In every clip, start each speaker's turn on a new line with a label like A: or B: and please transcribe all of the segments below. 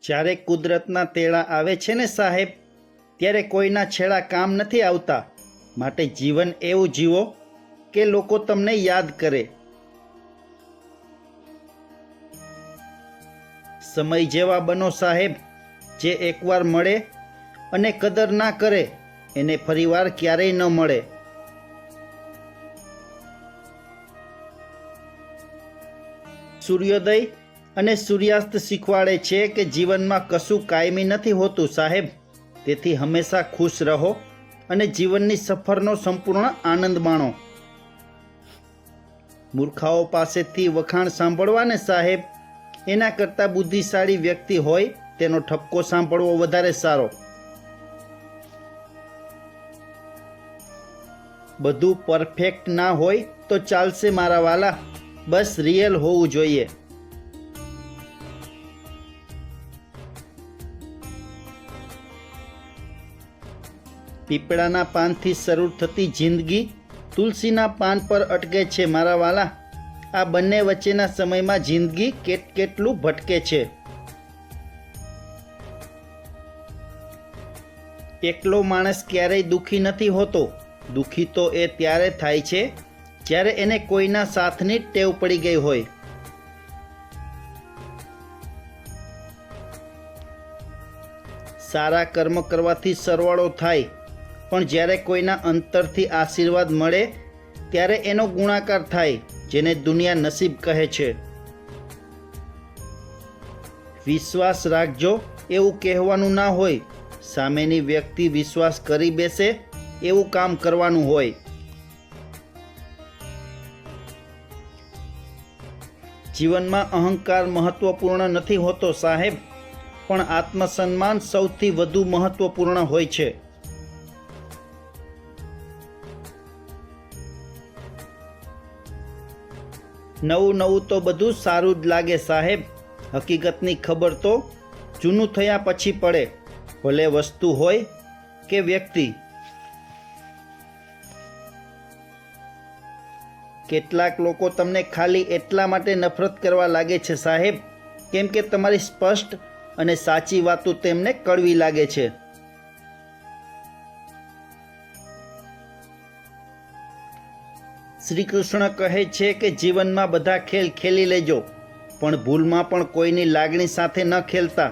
A: જ્યારે કુદરતના તેડા આવે છે ને સાહેબ, ત્યારે કોઈના છેડા કામ નથી આવતા. માટે જીવન એવું જીવો કે લોકો તમને યાદ કરે. સમય જેવા બનો સાહેબ, જે એકવાર મળે અને કદર ના કરે એને ફરીવાર ક્યારેય ન મળે. સૂર્યોદય અને સૂર્યાસ્ત શીખવાડે છે કે જીવનમાં કશું કાયમી નથી હોતું સાહેબ. તેથી હંમેશા ખુશ રહો અને જીવનની સફરનો સંપૂર્ણ આનંદ માણો. મૂર્ખાઓ પાસેથી વખાણ સાંભળવાને સાહેબ, એના કરતાં બુદ્ધિશાળી વ્યક્તિ હોય તેનો ઠપકો સાંભળવો વધારે સારો. બધું પરફેક્ટ ના હોય તો ચાલશે મારા વાલા, બસ રિયલ હોવું જોઈએ. પીપળાના પાનથી શરૂ થતી જિંદગી તુલસીના પાન પર અટકે છે મારા વાલા. આ બંને વચ્ચેના સમયમાં જિંદગી કેટલું ભટકે છે. એકલો માણસ ક્યારેય દુઃખી નથી હોતો. દુઃખી તો એ ત્યારે થાય છે જ્યારે એને કોઈના સાથની ટેવ પડી ગઈ હોય. સારા કર્મ કરવાથી સરવાળો થાય, પણ જ્યારે કોઈના અંતરથી આશીર્વાદ મળે ત્યારે એનો ગુણાકાર થાય, જેને દુનિયા નસીબ કહે છે. વિશ્વાસ રાખજો એવું કહેવાનું ના હોય, સામેની વ્યક્તિ વિશ્વાસ કરી બેસે એવું કામ કરવાનું હોય. જીવનમાં અહંકાર મહત્વપૂર્ણ નથી હોતો સાહેબ, પણ આત્મસન્માન સૌથી વધુ મહત્વપૂર્ણ હોય છે. નવું નવું તો બધું સારું જ લાગે સાહેબ. હકીકતની ખબર તો જૂનું થયા પછી પડે, ભલે વસ્તુ હોય કે વ્યક્તિ. કેટલાક લોકો તમને ખાલી એટલા માટે નફરત કરવા લાગે છે સાહેબ, કેમ કે તમારી સ્પષ્ટ અને સાચી વાતો તેમને કડવી લાગે છે. શ્રી કૃષ્ણ કહે છે કે જીવનમાં બધા ખેલ ખેલી લેજો, પણ ભૂલમાં પણ કોઈની લાગણી સાથે ન ખેલતા,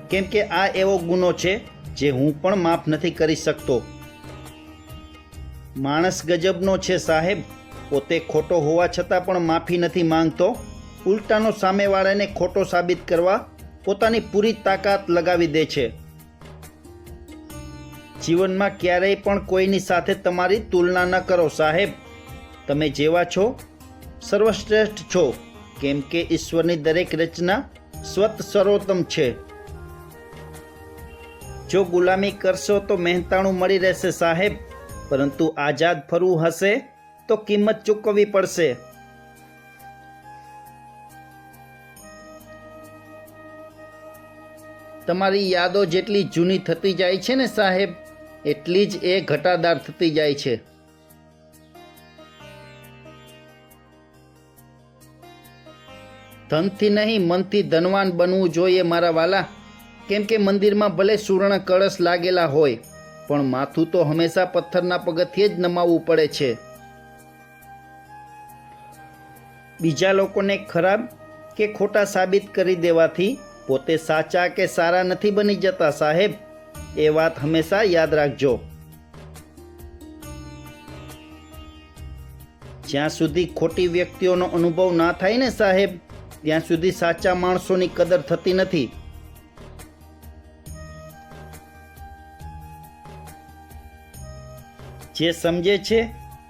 A: કેમ કે આ એવો ગુનો છે જે હું પણ માફ નથી કરી શકતો. માણસ ગજબનો છે સાહેબ, પોતે ખોટો હોવા છતાં પણ માફી નથી માંગતો. ઉલટાનો સામેવાળાને ખોટો સાબિત કરવા પોતાની પૂરી તાકાત લગાવી દે છે. જીવનમાં ક્યારેય પણ કોઈની સાથે તમારી તુલના ન કરો સાહેબ. તમે જેવા છો સર્વશ્રેષ્ઠ છો, કેમ કે ઈશ્વરની દરેક રચના સ્વત સર્વોત્તમ છે. જો ગુલામી કરશો તો મહેનતાણું મળી રહેશે સાહેબ, પરંતુ આઝાદ ફરવું હશે તો કિંમત ચૂકવવી પડશે. તમારી યાદો જેટલી જૂની થતી જાય છે ને સાહેબ, એટલી જ એ ઘટાદાર થતી જાય છે. ધનથી નહીં મનથી ધનવાન બનવું જોઈએ મારા વાલા, કેમ કે મંદિરમાં ભલે સુવર્ણ કળશ લાગેલા હોય, પણ માથું તો હંમેશા પથ્થરના પગથિયે જ નમાવવું પડે છે. બીજા લોકોને ખરાબ કે ખોટા સાબિત કરી દેવાથી પોતે સાચા કે સારા નથી બની જતા સાહેબ. એ વાત હંમેશા યાદ રાખજો. જ્યાં સુધી ખોટી વ્યક્તિઓનો અનુભવ ના થાય ને સાહેબ, ત્યાં સુધી સાચા માણસોની કદર થતી નથી. જે સમજે છે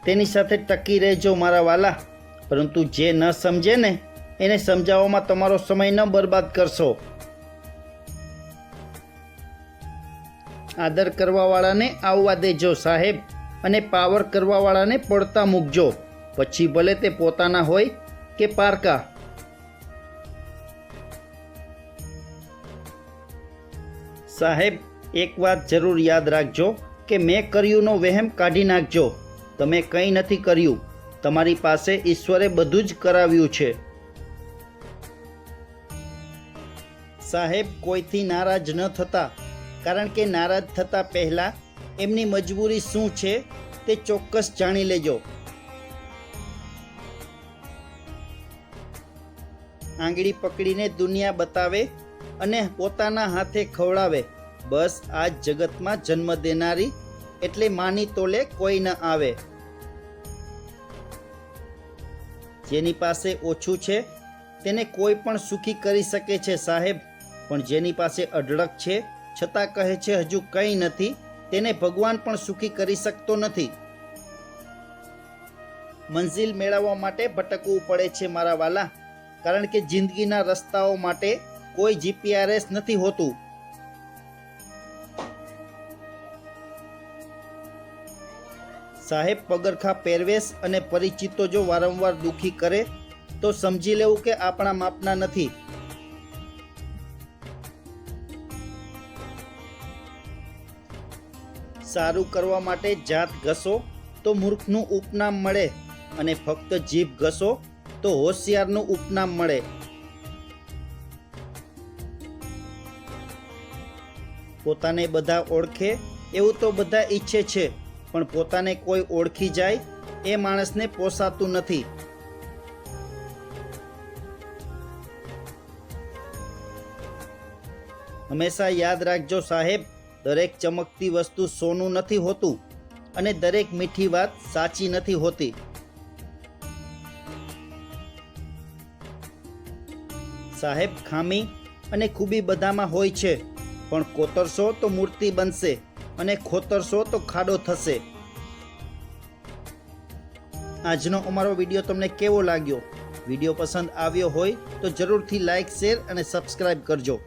A: તેની સાથે ટકી રહેજો મારા વાલા, પરંતુ જે ન સમજે ને એને સમજાવવામાં તમારો સમય ન બરબાદ કરશો. આદર કરવાવાળાને આવવા દેજો સાહેબ, અને પાવર કરવાવાળાને પડતા મૂકજો, પછી ભલે તે પોતાના હોય કે પારકા. સાહેબ, એક વાત જરૂર યાદ રાખજો કે મેં કર્યુંનો વહેમ કાઢી નાખજો. તમે કંઈ નથી કર્યું, તમારી પાસે ઈશ્વરે બધું જ કરાવ્યું છે. સાહેબ કોઈથી નારાજ ન થતા, કારણ કે નારાજ થતા પહેલાં એમની મજબૂરી શું છે તે ચોક્કસ જાણી લેજો. આંગળી પકડીને દુનિયા બતાવે અને પોતાના હાથે ખવડાવે, બસ આ જગતમાં જન્મ દેનારી એટલે માની તોલે કોઈ ન આવે. જેની પાસે ઓછું છે તેને કોઈ પણ સુખી કરી શકે છે સાહેબ, પણ જેની પાસે અઢળક છે છતાં કહે છે હજુ કંઈ નથી, તેને ભગવાન પણ સુખી કરી શકતો નથી. મંજિલ મેળવવા માટે ભટકવું પડે છે મારા વાલા, કારણ કે જિંદગીના રસ્તાઓ માટે કોઈ જીપીઆરએસ નથી હોતું. સાહેબ પગરખા પહેરવેશ અને પરિચિતો જો વારંવાર દુખી કરે તો સમજી લેવું કે આપણા માપના નથી. સારું કરવા માટે જાત ઘસો તો મૂર્ખનું ઉપનામ મળે, અને ફક્ત જીભ ઘસો તો હોશિયારનું ઉપનામ મળે. પોતાને બધા ઓળખે એવું તો બધા ઈચ્છે છે, પણ પોતાને કોઈ ઓળખી જાય એ માણસને પોસાતું નથી. હંમેશા યાદ રાખજો સાહેબ, દરેક ચમકતી વસ્તુ સોનું નથી હોતું અને દરેક મીઠી વાત સાચી નથી હોતી. સાહેબ ખામી અને ખૂબી બધામાં હોય છે, પણ કોતરશો તો મૂર્તિ બનશે અને ખોતરશો તો ખાડો થશે. આજનો અમારો વિડીયો તમને કેવો લાગ્યો? વિડીયો પસંદ આવ્યો હોય તો જરૂરથી લાઈક, શેર અને સબસ્ક્રાઈબ કરજો.